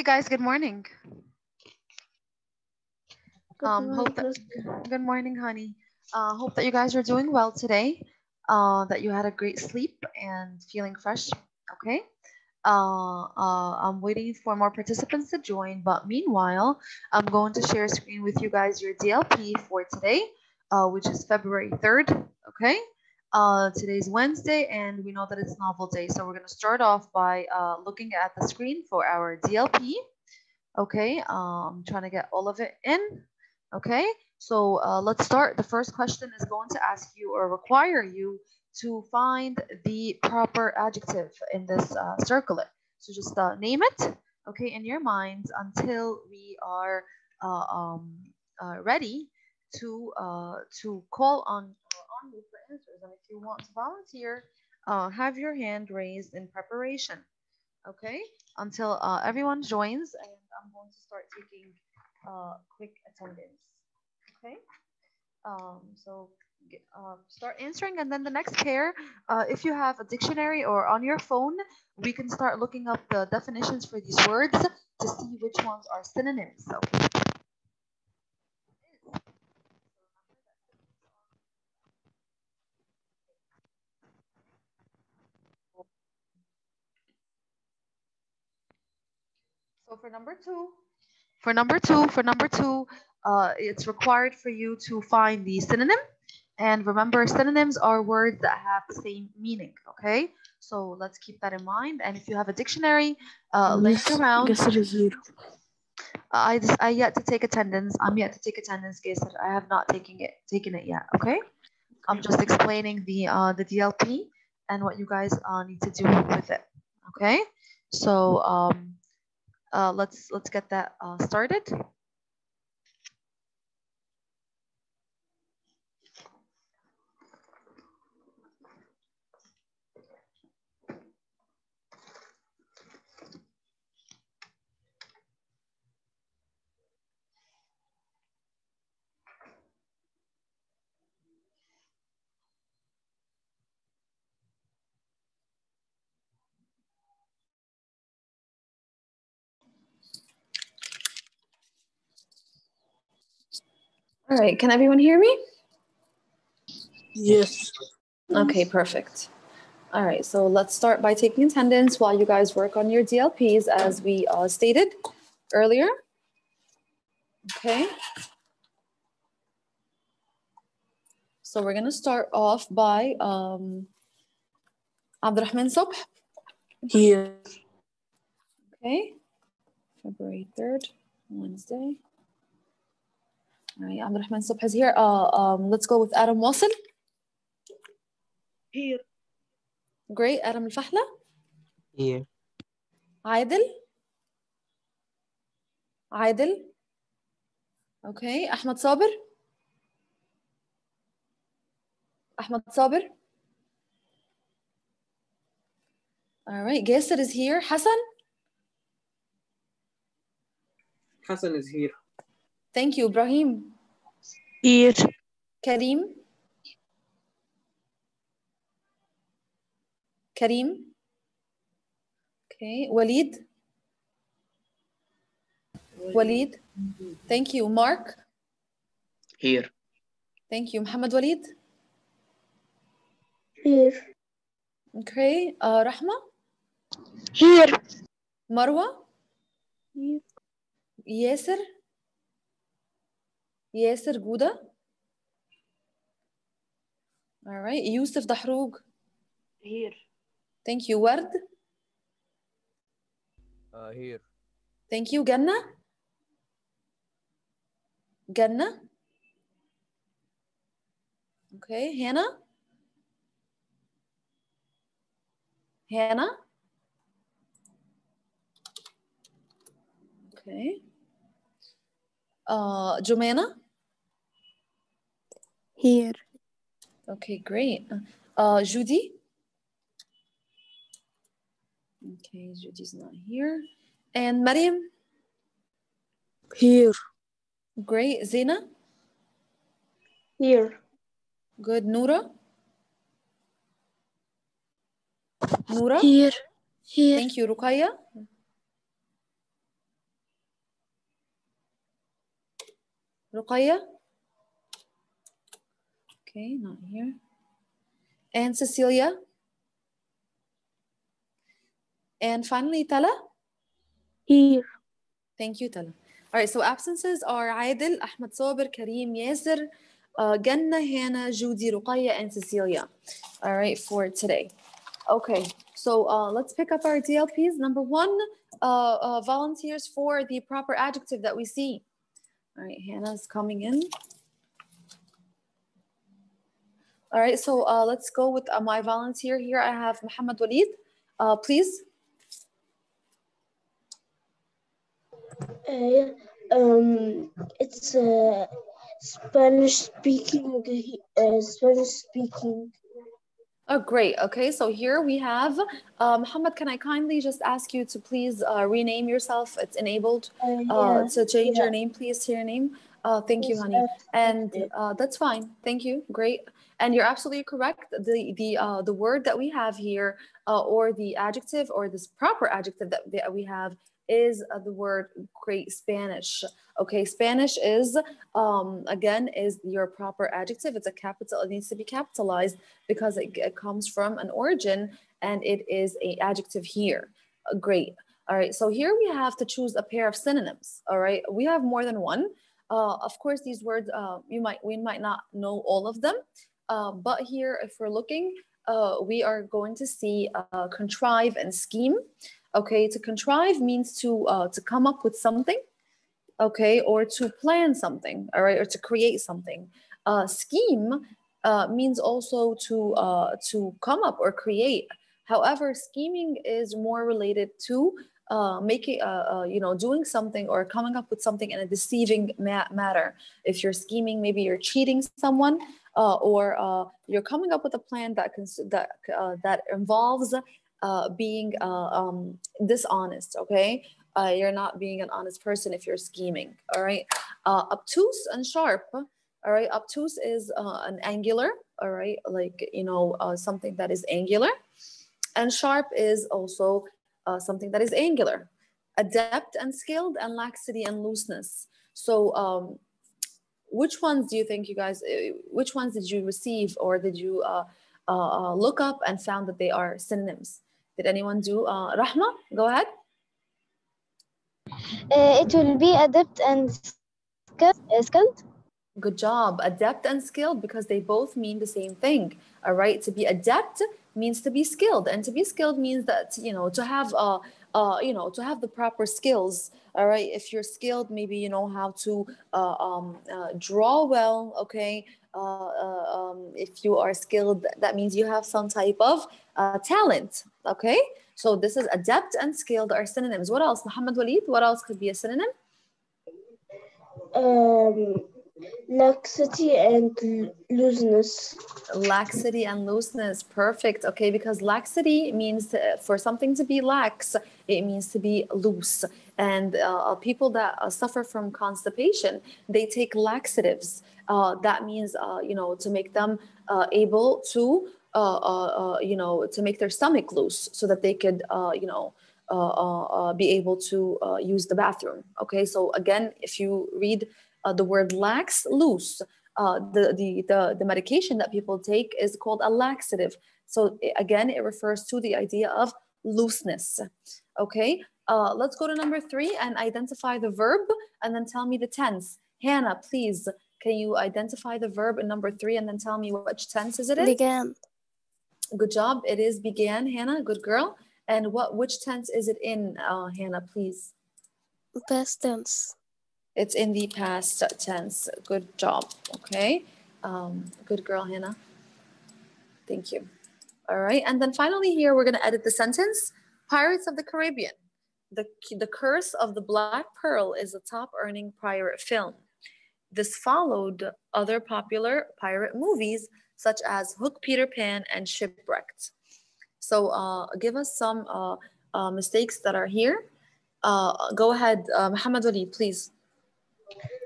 Hey guys, good morning. Hope that good morning, honey. Hope that you guys are doing well today. That you had a great sleep and feeling fresh. Okay. I'm waiting for more participants to join, but meanwhile, I'm going to share a screen with you guys your DLP for today, which is February 3rd. Okay. Today's Wednesday, and we know that it's novel day, so we're going to start off by looking at the screen for our DLP. Okay. I'm trying to get all of it in. Okay. So let's start. The first question is going to ask you or require you to find the proper adjective in this circlet. So just name it, okay, in your minds until we are ready to call on you for answers. And if you want to volunteer, have your hand raised in preparation, okay, until everyone joins, and I'm going to start taking quick attendance, okay. So start answering, and then the next pair, if you have a dictionary or on your phone, we can start looking up the definitions for these words to see which ones are synonyms. So for number two, it's required for you to find the synonym. And remember, synonyms are words that have the same meaning, okay? So let's keep that in mind. And if you have a dictionary laying around, I yet to take attendance. I'm yet to take attendance, guys. I have not taken it yet, okay? I'm just explaining the DLP and what you guys need to do with it, okay? So let's get that started. All right, can everyone hear me? Yes. Okay, perfect. All right, so let's start by taking attendance while you guys work on your DLPs as we stated earlier. Okay. So we're gonna start off by Abdurrahman Subh. Here. Okay, February 3rd, Wednesday. All right, Abdurrahman Subh is here. Let's go with Adam Wasil. Here. Great. Adam Al-Fahla. Here. Aidil. Okay. Ahmed Sabir. All right. Gasser is here. Hassan. Hassan is here. Thank you. Ibrahim. Here. Kareem. Okay. Walid. Thank you. Mark. Here. Thank you. Muhammad Walid. Here. Okay. Rahma. Here. Marwa. Here. Yasser Gouda. All right. Yusuf Dahroug. Here. Thank you. Ward. Here. Thank you. Ganna. Okay. Hannah. Okay. Jumana. Here. Okay, great. Judy. Okay, Judy's not here. And Mariam. Here. Great. Zena. Here. Good. Noura. Here. Thank you. Ruqayya. Ruqayya? Okay, not here. And Cecilia? And finally, Tala? Here. Thank you, Tala. All right, so absences are Aidil, Ahmed Sabir, Kareem, Yasser, Ganna, Hannah, Judy, Ruqayya, and Cecilia. All right, for today. Okay, so let's pick up our DLPs. Number one, volunteers for the proper adjective that we see. All right, Hannah's coming in. All right, so let's go with my volunteer here. I have Muhammad Walid. Please. It's Spanish speaking. Spanish speaking. Oh, great. Okay, so here we have Muhammad. Can I kindly just ask you to please rename yourself? It's enabled to change your name, please, to your name. Thank you, honey. And that's fine. Thank you. Great. And you're absolutely correct. The word that we have here, or the adjective, or this proper adjective that we have, is the word great Spanish. Okay, Spanish is again is your proper adjective. It's a capital. It needs to be capitalized because it comes from an origin, and it is an adjective here. Great. All right. So here we have to choose a pair of synonyms. All right. We have more than one. Of course, these words we might not know all of them, but here, if we're looking, we are going to see contrive and scheme. Okay, to contrive means to come up with something, okay, or to plan something, all right, or to create something. Scheme means also to come up or create. However, scheming is more related to making, doing something or coming up with something in a deceiving matter. If you're scheming, maybe you're cheating someone, or you're coming up with a plan that involves being dishonest. Okay, you're not being an honest person if you're scheming. All right, obtuse and sharp. All right, obtuse is an angular. All right, like something that is angular, and sharp is also something that is angular. Adept and skilled, and laxity and looseness. So which ones do you think, you guys, which ones did you receive, or did you look up and found that they are synonyms? Did anyone do? Rahma, go ahead. It will be adept and skilled. Good job. Adept and skilled, because they both mean the same thing. All right. To be adept means to be skilled, and to be skilled means that to have to have the proper skills. All right. If you're skilled, maybe you know how to draw well. Okay. If you are skilled, that means you have some type of talent. Okay. So this is adept and skilled are synonyms. What else, Muhammad Walid? What else could be a synonym? Laxity and looseness. Laxity and looseness. Perfect. Okay, because laxity means for something to be lax, it means to be loose. And people that suffer from constipation, they take laxatives. That means, to make them able to, to make their stomach loose so that they could, be able to use the bathroom. Okay, so again, if you read the word lax, loose, the medication that people take is called a laxative. So again, it refers to the idea of looseness. Okay, let's go to number 3 and identify the verb, and then tell me the tense. Hannah, please, can you identify the verb in number 3 and then tell me which tense is it in? Began. Good job. It is began, Hannah. Good girl. And which tense is it in, Hannah, please? Past tense. It's in the past tense. Good job. Okay. Good girl, Hannah. Thank you. All right. And then finally here, we're going to edit the sentence. Pirates of the Caribbean. The Curse of the Black Pearl is a top-earning pirate film. This followed other popular pirate movies such as Hook, Peter Pan, and Shipwrecked. So give us some mistakes that are here. Go ahead, Muhammad Ali, please.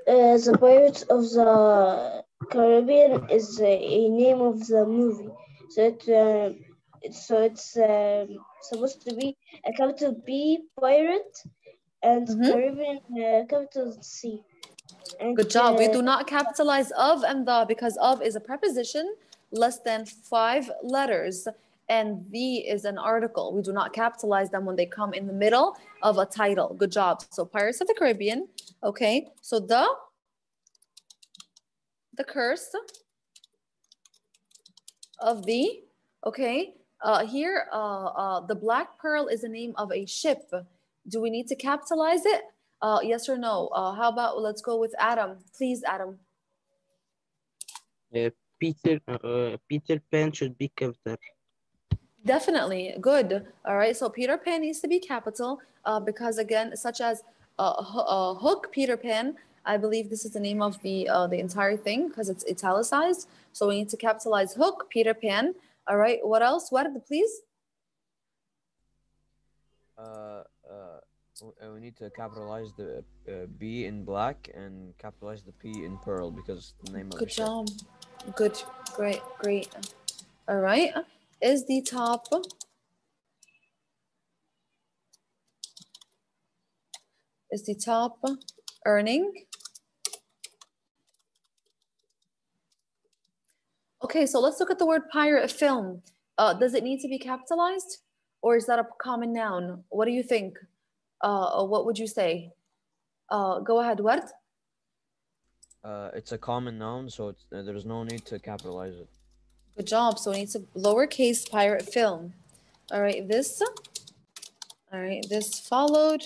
The Pirates of the Caribbean is a name of the movie. So it's supposed to be a capital P pirate and Caribbean capital C. Good job. We do not capitalize of and the because of is a preposition less than 5 letters and the is an article. We do not capitalize them when they come in the middle of a title. Good job. So Pirates of the Caribbean. Okay. So the curse of the, okay. Here, the Black Pearl is the name of a ship. Do we need to capitalize it? Yes or no? How about let's go with Adam. Please, Adam. Peter Pan should be capital. Definitely. Good. All right. So Peter Pan needs to be capital because again, such as Hook Peter Pan, I believe this is the name of the entire thing because it's italicized. So we need to capitalize Hook Peter Pan. All right. What else? What, please? We need to capitalize the B in black and capitalize the P in pearl because the name of the ship. Good job. Good. Great. Great. All right. Is the top earning? Okay, so let's look at the word pirate film. Does it need to be capitalized or is that a common noun? What do you think? What would you say? Go ahead, Ward. It's a common noun, so there's no need to capitalize it. Good job. So we need to lowercase pirate film. All right, this. All right, this followed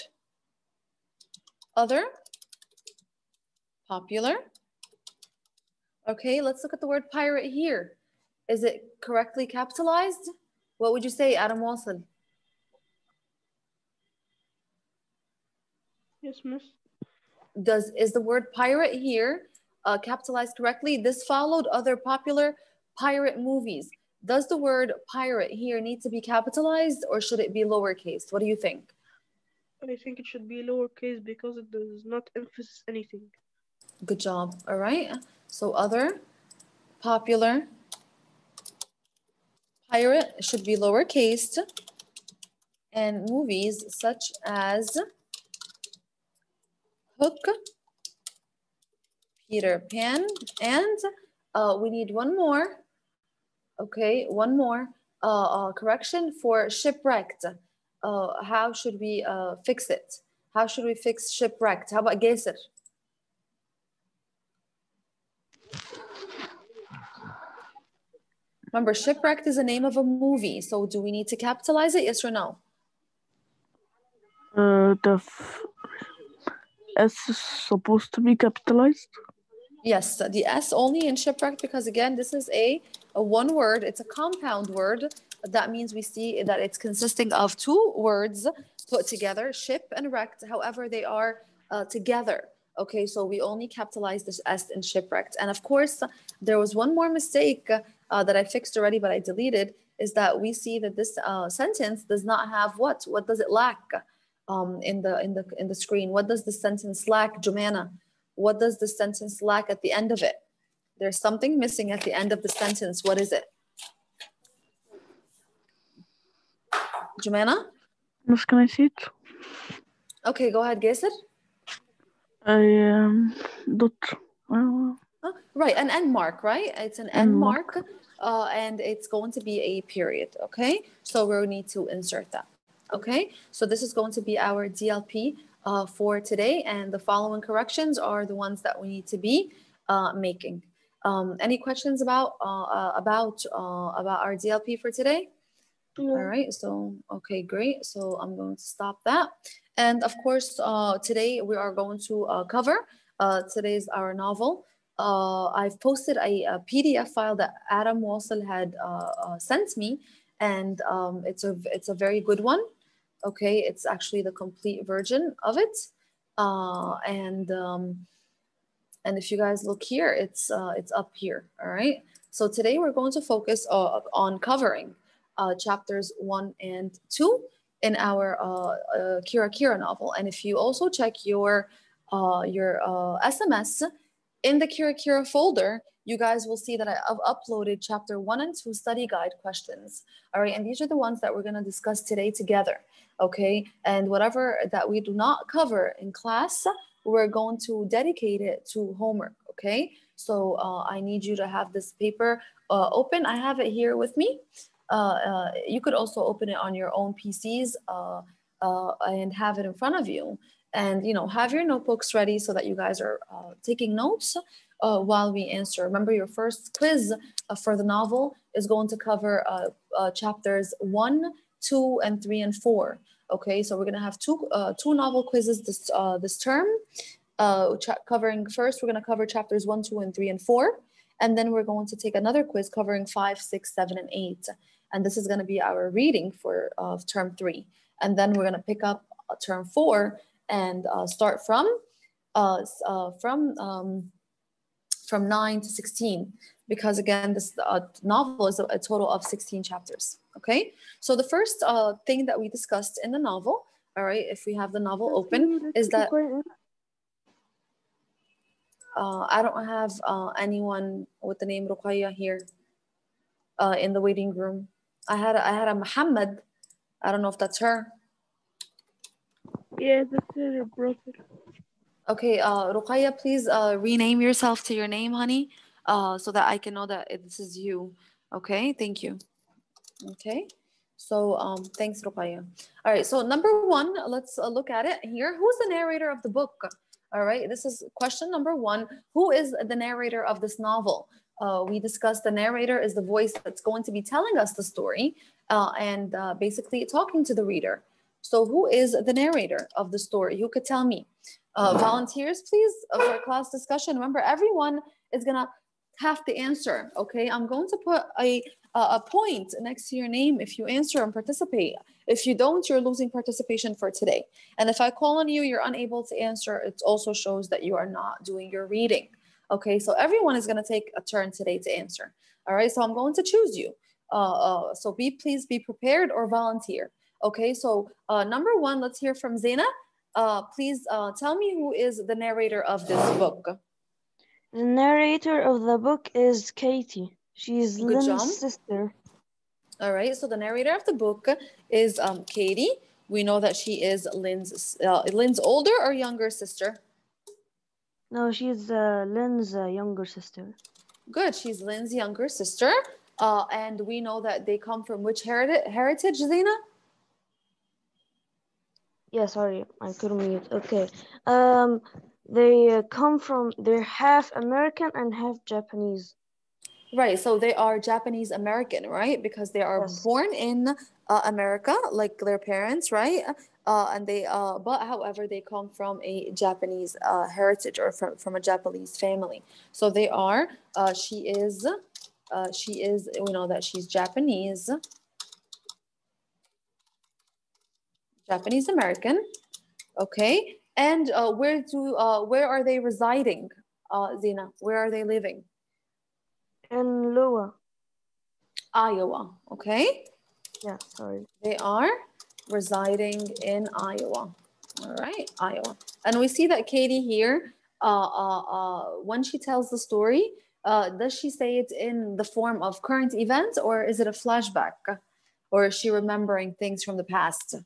other popular. Okay, let's look at the word pirate here. Is it correctly capitalized? What would you say, Adam Wasl? Yes, miss. Is the word pirate here capitalized correctly? This followed other popular pirate movies. Does the word pirate here need to be capitalized or should it be lowercase? What do you think? I think it should be lowercase because it does not emphasize anything. Good job. All right. So other popular pirate should be lowercase and movies such as Hook, Peter Pan, and we need one more. Okay, one more correction for shipwrecked. How should we fix it? How should we fix shipwrecked? How about Geser? Remember, shipwrecked is the name of a movie. So do we need to capitalize it? Yes or no? The S is supposed to be capitalized. Yes, the S only in shipwrecked because again, this is a one word. It's a compound word. That means we see that it's consisting of two words put together, ship and wrecked. However, they are together. Okay, so we only capitalize this S in shipwrecked. And of course, there was one more mistake that I fixed already, but I deleted, is that we see that this sentence does not have what? What does it lack in the screen? What does the sentence lack, Jumana? What does the sentence lack at the end of it? There's something missing at the end of the sentence. What is it? Jumana? Miss, can I see it? Okay, go ahead, Geser. Dot. Right, an end mark, right? It's an end mark, and it's going to be a period, okay? So we'll need to insert that, okay? So this is going to be our DLP for today, and the following corrections are the ones that we need to be making. Any questions about our DLP for today? No. All right, so, okay, great. So I'm going to stop that. And of course, today we are going to cover, today's our novel. I've posted a PDF file that Adam Wassel had sent me, and it's a very good one. Okay, it's actually the complete version of it. And if you guys look here, it's up here, all right? So today we're going to focus on covering chapters 1 and 2 in our Kira Kira novel. And if you also check your SMS in the Kira Kira folder, you guys will see that I've uploaded chapter 1 and 2 study guide questions. All right, and these are the ones that we're going to discuss today together. Okay, and whatever that we do not cover in class, we're going to dedicate it to homework, okay? So I need you to have this paper open. I have it here with me. You could also open it on your own PCs and have it in front of you. And, you know, have your notebooks ready so that you guys are taking notes while we answer. Remember, your first quiz for the novel is going to cover chapters 1, 2, and 3, and 4. Okay, so we're gonna have two novel quizzes this term. Covering first, we're gonna cover chapters 1, 2, and 3, and 4, and then we're going to take another quiz covering 5, 6, 7, and 8. And this is gonna be our reading for term 3. And then we're gonna pick up term 4 and start from 9 to 16, because again, this novel is a total of 16 chapters. Okay, so the first thing that we discussed in the novel, all right, if we have the novel open, is that I don't have anyone with the name Ruqayya here in the waiting room. I had a Muhammad. I don't know if that's her. Yeah, that's her brother. Okay, Ruqayya, please rename yourself to your name, honey, so that I can know that this is you. Okay, thank you. Okay, so thanks, Ruqayya. All right, so number 1, let's look at it here. Who's the narrator of the book? All right, this is question number 1. Who is the narrator of this novel? We discussed the narrator is the voice that's going to be telling us the story and basically talking to the reader. So who is the narrator of the story? Who could tell me? Volunteers, please, for class discussion. Remember, everyone is gonna have to answer, okay? I'm going to put a point next to your name if you answer and participate. If you don't, you're losing participation for today. And if I call on you, you're unable to answer, it also shows that you are not doing your reading. Okay, so everyone is gonna take a turn today to answer. All right, so I'm going to choose you. So please be prepared or volunteer. Okay, so number 1, let's hear from Zaina. Please tell me who is the narrator of this book. The narrator of the book is Katie. She's Good job. Lynn's sister. All right, so the narrator of the book is Katie. We know that she is Lynn's older or younger sister? No, she's Lynn's younger sister. Good, she's Lynn's younger sister. And we know that they come from which heritage, Zaina? Yeah, sorry, I couldn't mute. Okay. They're half American and half Japanese. Right, so they are Japanese American, right? Because they are born in America, like their parents, right? And they, but however, they come from a Japanese heritage or from a Japanese family. So they are. She is. We know that she's Japanese. Japanese American. Okay, and where are they residing, Zina? Where are they living? In Iowa. Iowa, okay? Yeah, sorry. They are residing in Iowa. All right, Iowa. And we see that Katie here, when she tells the story, does she say it in the form of current events or is it a flashback? Or is she remembering things from the past?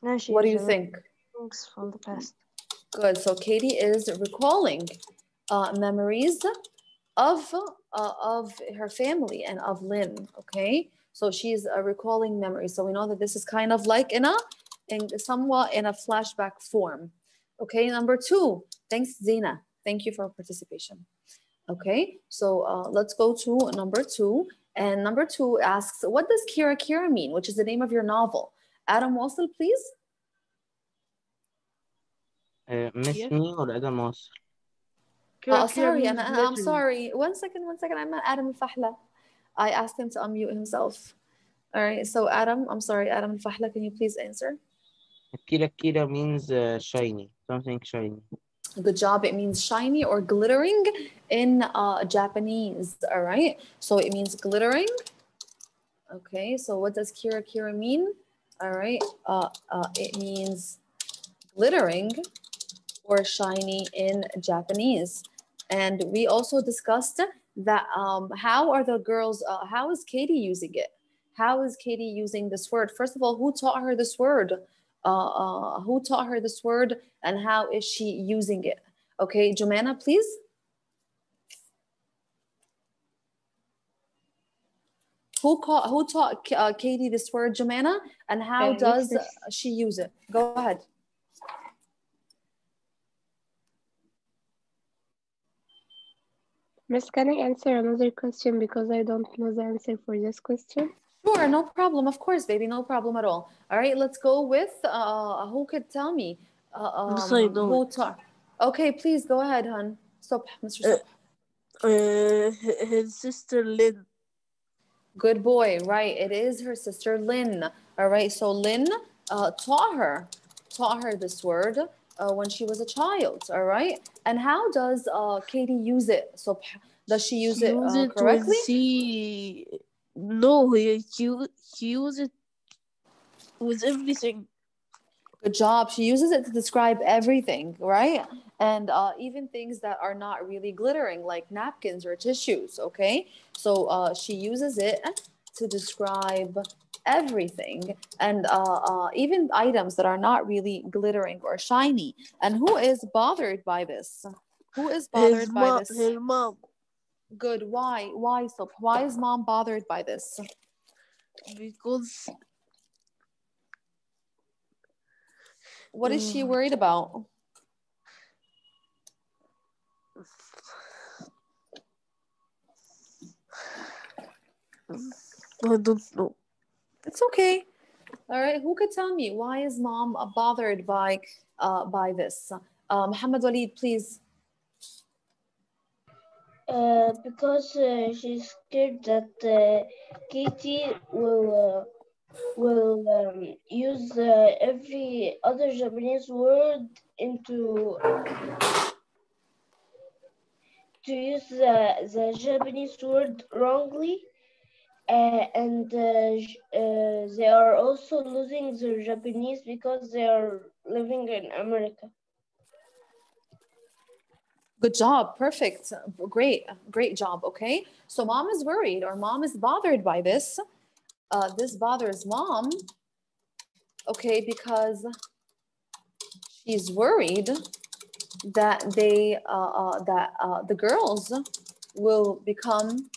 No, what do you think? Things from the past. Good, so Katie is recalling memories of her family and of Lynn, okay? So she's recalling memories. So we know that this is kind of like somewhat in a flashback form. Okay, number 2. Thanks, Zina. Thank you for participation. Okay, so let's go to number 2. And number 2 asks, what does Kira Kira mean? Which is the name of your novel. Adam Wasil, please. Miss me or Adam Wasser? Sorry, I'm sorry. One second. I'm Adam Al-Fahla. I asked him to unmute himself. All right, so Adam, I'm sorry, Adam Al-Fahla, can you please answer? Kira Kira means shiny, something shiny. Good job. It means shiny or glittering in Japanese. All right, so it means glittering. Okay, so what does Kira Kira mean? All right, it means glittering or shiny in Japanese. And we also discussed that how are the girls, how is Katie using it? How is Katie using this word? First of all, who taught her this word? Who taught her this word and how is she using it? Okay, Jomana, please. Who taught Katie this word, Jomana, and how does she use it? Go ahead. Miss, can I answer another question because I don't know the answer for this question? Sure, no problem. Of course, baby, no problem at all. All right, let's go with who could tell me? Yes, I don't. Who taught? Okay, please go ahead, hon. Stop, Mr. Stop. His sister Lynn. Good boy, right? It is her sister Lynn. All right, so Lynn taught her this word when she was a child. All right, and how does Katie use it? So does she use it correctly? No, he uses it with everything. Good job. She uses it to describe everything, right? And even things that are not really glittering, like napkins or tissues, okay? So she uses it to describe everything and even items that are not really glittering or shiny. And who is bothered by this? Who is bothered by this? His mom. Good. Why? Why, so? Why is mom bothered by this? Because... What is she worried about? I don't know. It's okay. All right. Who could tell me why is mom bothered by this? Muhammad Walid, please. Because she's scared that Katie will use every other Japanese word to use the Japanese word wrongly, and they are also losing their Japanese because they are living in America. Good job. Perfect. Great job. Okay. So mom is worried or mom is bothered by this. This bothers mom. Okay, because she's worried that the girls will become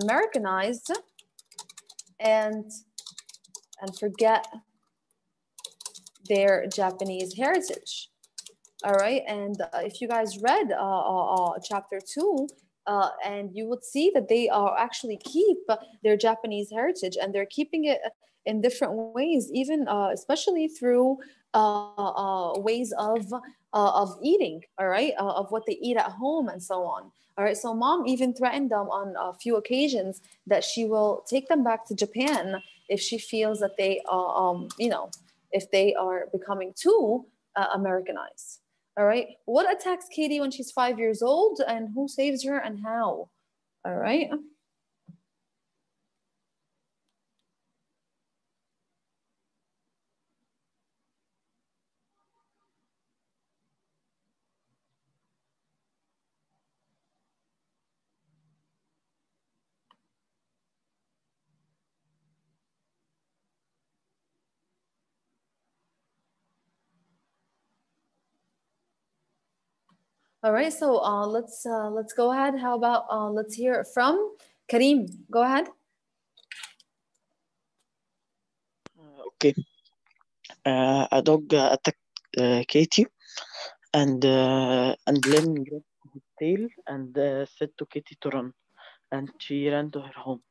Americanized and forget their Japanese heritage. All right, and if you guys read chapter 2, and you would see that they are actually keep their Japanese heritage and they're keeping it in different ways, even especially through ways of eating, all right, of what they eat at home and so on. All right, so mom even threatened them on a few occasions that she will take them back to Japan if she feels that they, if they are becoming too Americanized. All right, what attacks Katie when she's 5 years old, and who saves her and how? All right. All right, so let's go ahead. How about let's hear it from Kareem. Go ahead. Okay. A dog attacked Katie, and Lynn grabbed his tail and said to Katie to run, and she ran to her home.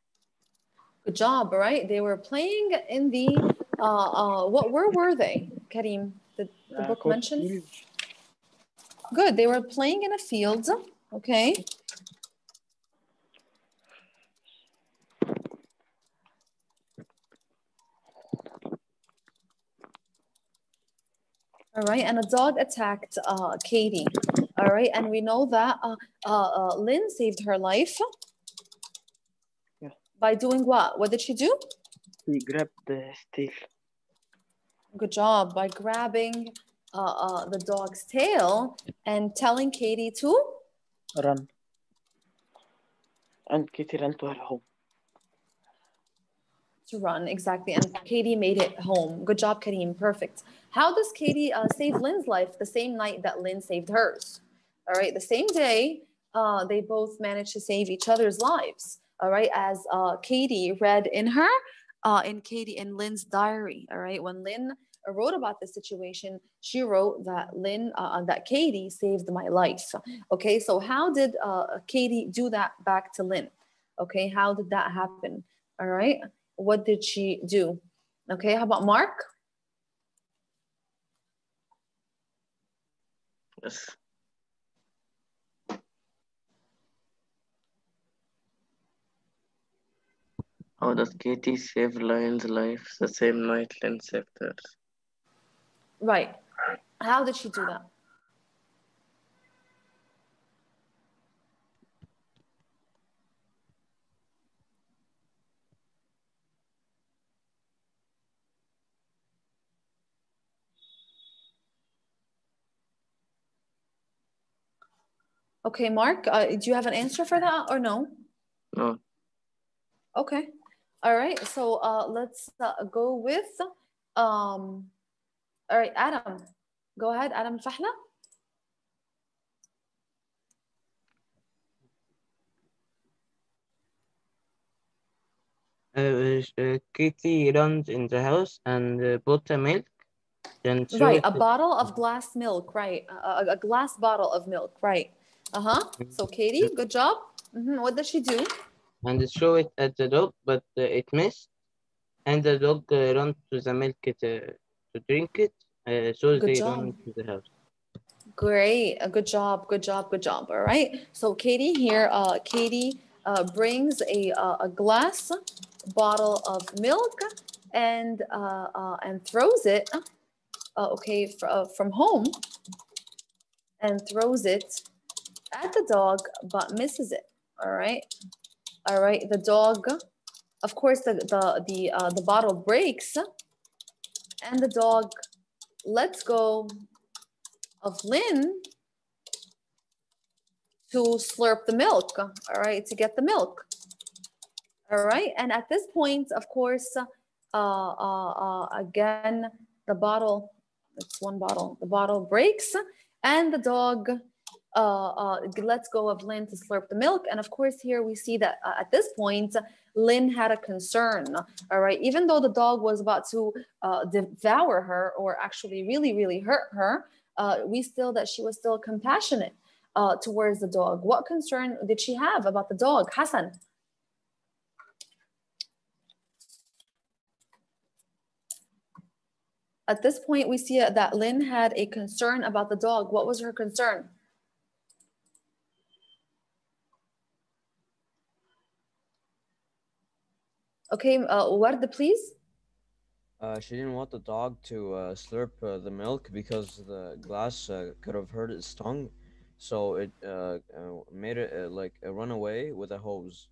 Good job. All right, they were playing in the where were they, Kareem? The book mentioned. Good. They were playing in a field. Okay. All right, and a dog attacked Katie. All right, and we know that Lynn saved her life. Yeah. By doing what? What did she do? She grabbed the tail. Good job. By grabbing the dog's tail and telling Katie to run. And Katie ran to her home. To run, exactly. And Katie made it home. Good job, Kareem. Perfect. How does Katie save Lynn's life the same night that Lynn saved hers? All right, the same day, they both managed to save each other's lives. All right, as Katie read in her, in Lynn's diary. All right, when Lynn wrote about the situation, she wrote that that Katie saved my life. Okay, so how did Katie do that back to Lynn? Okay, how did that happen? All right, what did she do? Okay, how about Mark? Yes. How does Katie save Lion's life the same night Lynn saved hers? Right. How did she do that? Okay, Mark, do you have an answer for that or no? No. Okay. All right. So let's go with, all right, Adam. Go ahead, Adam Fahla. Kitty runs in the house and bought a milk, then threw Right, it. a bottle of glass milk, right? A glass bottle of milk, right? So Katie, good job. What does she do? And threw it at the dog, but it missed. And the dog ran to the milk to drink it. So Good they job. ran to the house. Great. Good job. Good job. Good job. All right. So Katie here, Katie brings a glass bottle of milk and throws it, from home, and throws it at the dog, but misses it. All right. All right. The dog, of course, the bottle breaks, and the dog lets go of Lynn to slurp the milk, all right, to get the milk. All right, and at this point, of course, again, the bottle, it's one bottle, the bottle breaks, and the dog lets go of Lynn to slurp the milk. And of course, here we see that at this point, Lynn had a concern, all right? Even though the dog was about to devour her or actually really hurt her, she was still compassionate towards the dog. What concern did she have about the dog? Hassan? At this point, we see that Lynn had a concern about the dog. What was her concern? Okay, Ward, please. She didn't want the dog to slurp the milk because the glass could have hurt its tongue, so it made it like run away with a hose.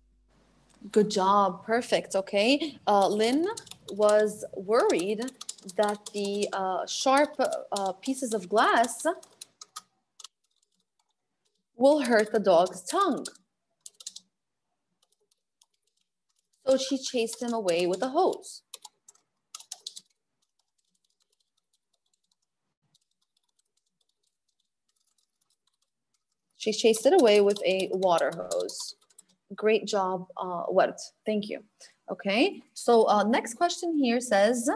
Good job. Perfect. Okay. Lynn was worried that the sharp pieces of glass will hurt the dog's tongue. So she chased him away with a hose. She chased it away with a water hose. Great job, Ward. Thank you. Okay, so next question here says,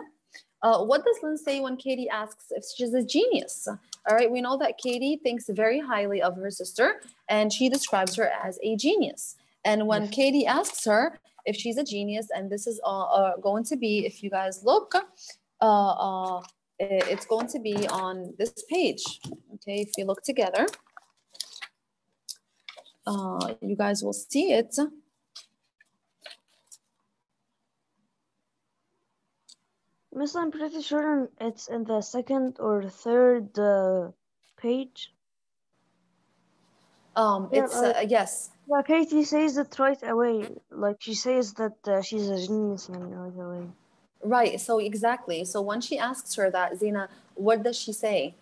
what does Lynn say when Katie asks if she's a genius? All right, we know that Katie thinks very highly of her sister and she describes her as a genius. And when Katie asks her if she's a genius, and this is going to be, if you guys look, it's going to be on this page. Okay, if you look together, you guys will see it. Miss, I'm pretty sure it's in the second or third page. Yes. Yeah, Katie says it right away. Like she says that she's a genius right away. Right. So exactly. So when she asks her that, Zina, what does she say?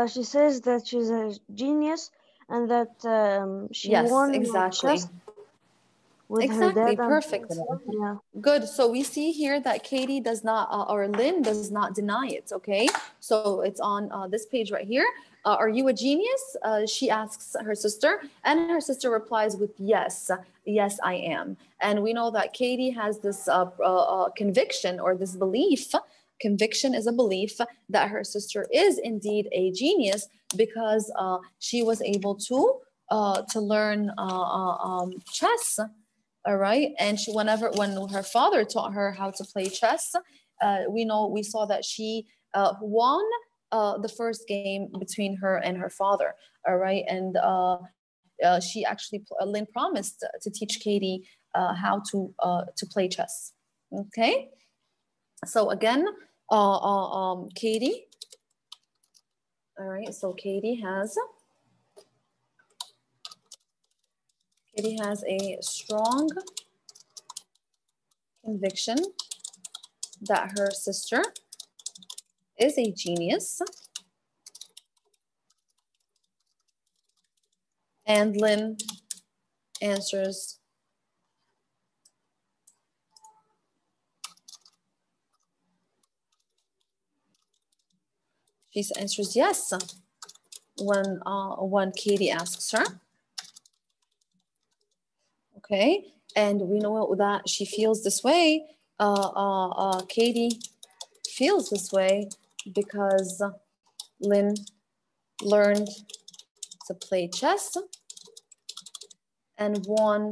She says that she's a genius and that she won exactly. chess. with her Exactly, dad and perfect. yeah. Good. So we see here that Katie does not, or Lynn does not deny it. Okay. So it's on this page right here. Are you a genius? She asks her sister, and her sister replies with yes. Yes, I am. And we know that Katie has this conviction or this belief. Conviction is a belief that her sister is indeed a genius because she was able to learn chess. All right, and she when her father taught her how to play chess, we saw that she won the first game between her and her father. All right, and she actually Lynn promised to teach Katie how to play chess. Okay, so again, Katie. All right, so Katie has a strong conviction that her sister is a genius. And Lynn answers yes when Katie asks her. Okay, and we know that she feels this way. Katie feels this way because Lynn learned to play chess and won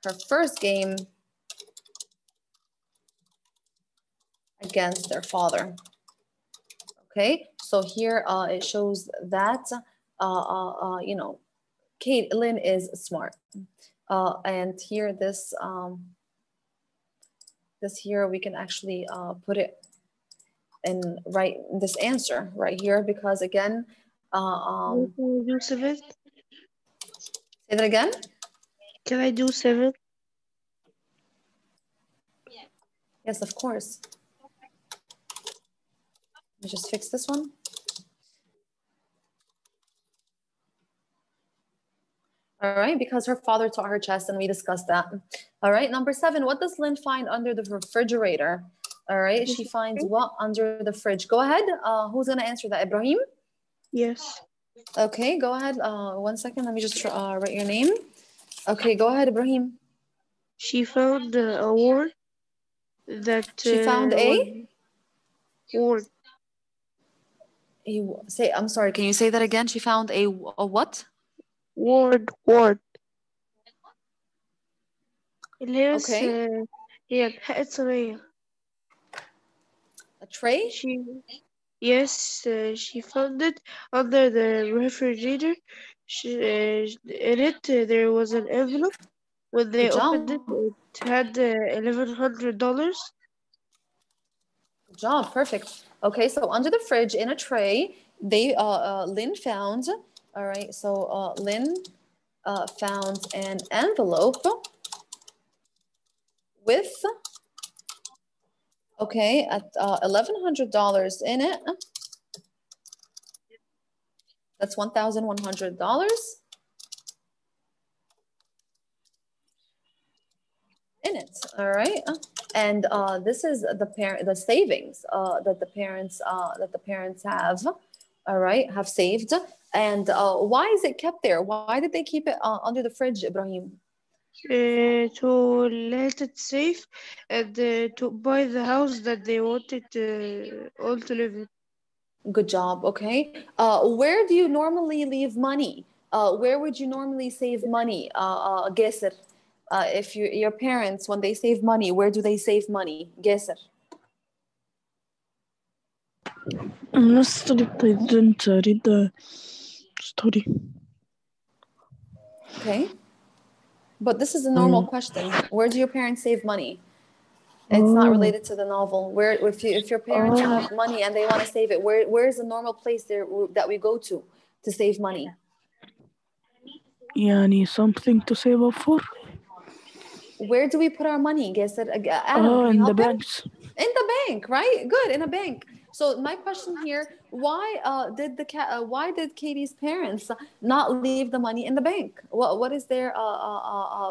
her first game against their father. Okay, so here it shows that Lynn is smart, and here this here we can actually put it and write this answer right here because again, Can I do 7? say that again. Can I do 7? Yes, of course. Let me just fix this one. All right, because her father taught her chess and we discussed that. All right, number 7, what does Lynn find under the refrigerator? All right, she finds what under the fridge? Go ahead. Who's going to answer that? Ibrahim? Yes. Okay, go ahead. 1 second. Let me just write your name. Okay, go ahead, Ibrahim. She found a word that she found a word. I'm sorry, can you say that again? She found a what? Word. Okay. هي الحق صغيرة. A tray? Yes, she found it under the refrigerator. In it, there was an envelope. When they opened it, it had $1,100. Good job, perfect. Okay, so under the fridge in a tray, they Lynn found. All right, so Lynn found an envelope with at $1,100 in it. That's $1,100 in it. All right, and this is the savings that the parents have. All right, have saved. And why is it kept there? Why did they keep it under the fridge, Ibrahim? To let it safe and to buy the house that they wanted all to live in. Good job. Okay. Where do you normally leave money? Where would you normally save money, Geser? If your parents, when they save money, where do they save money, Geser? Honestly, I didn't read the story. Okay. But this is a normal question. Where do your parents save money? It's not related to the novel. Where, if your parents have money and they want to save it, where's the normal place there that we go to save money? يعني something to save up for? Where do we put our money? Guess it. Adam, in the banks. In the bank, right? Good, in a bank. So my question here: why why did Katie's parents not leave the money in the bank? What is their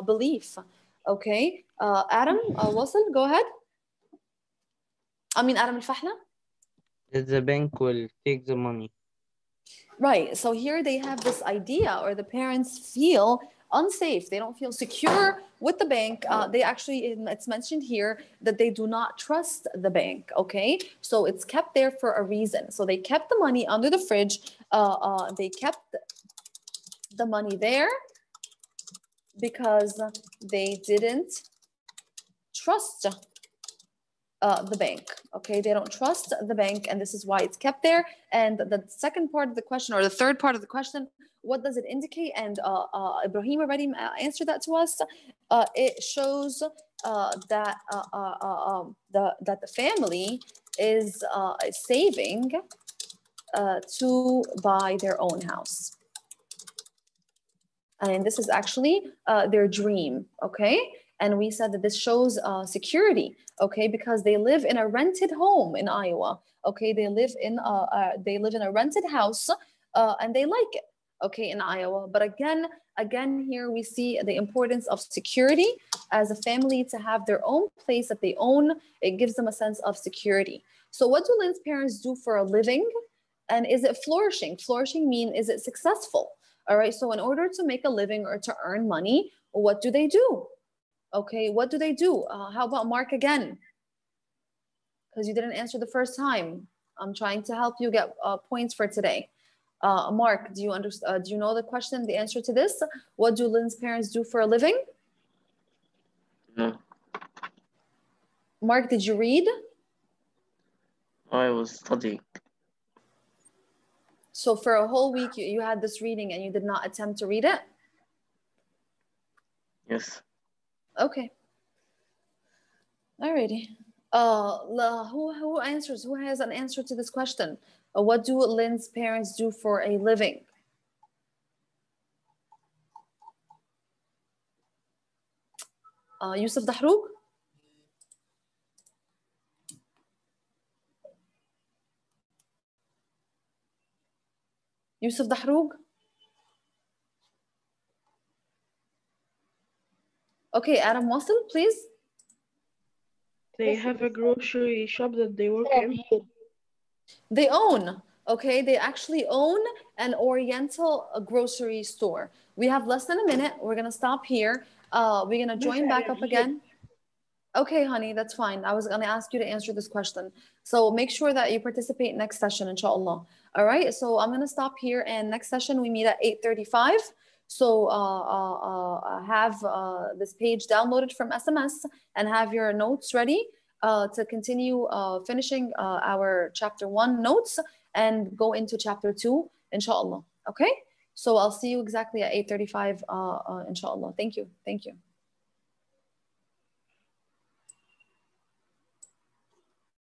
belief? Okay, Adam Wasl, go ahead. Adam Al-Fahla. The bank will take the money. Right. So here they have this idea, or the parents feel unsafe. They don't feel secure with the bank. They actually, it's mentioned here that they do not trust the bank. Okay. So it's kept there for a reason. So they kept the money under the fridge. They kept the money there because they didn't trust the bank. Okay, they don't trust the bank, and this is why it's kept there. And the second part of the question, or the third part of the question, what does it indicate? And Ibrahim already answered that to us. It shows that that the family is saving to buy their own house. And this is actually their dream, okay? And we said that this shows security, okay? Because they live in a rented home in Iowa, okay? They live in a rented house, and they like it, okay, in Iowa. But again, here we see the importance of security as a family to have their own place that they own. It gives them a sense of security. So what do Lynn's parents do for a living? And is it flourishing? Flourishing means, is it successful? All right, so in order to make a living or to earn money, what do they do? Okay, what do they do? How about Mark again? Because you didn't answer the first time. I'm trying to help you get points for today. Mark, do you understand? Do you know the question, the answer to this? What do Lynn's parents do for a living? No. Mark, did you read? I was studying. So for a whole week, you had this reading and you did not attempt to read it? Yes. Okay. Alrighty. Who answers? Who has an answer to this question? What do Lynn's parents do for a living? Yusuf Dahrouk? Yusuf Dahrouk? Okay, Adam Wasil, please. They have a grocery shop that they work in. They own, okay? They actually own an Oriental grocery store. We have less than a minute. We're going to stop here. We're going to join back up again. Okay, honey, that's fine. I was going to ask you to answer this question. So make sure that you participate next session, inshallah. All right, so I'm going to stop here, and next session we meet at 8:35. So have this page downloaded from SMS and have your notes ready to continue finishing our chapter 1 notes and go into chapter 2, inshallah. Okay, so I'll see you exactly at 8:35, inshallah. Thank you.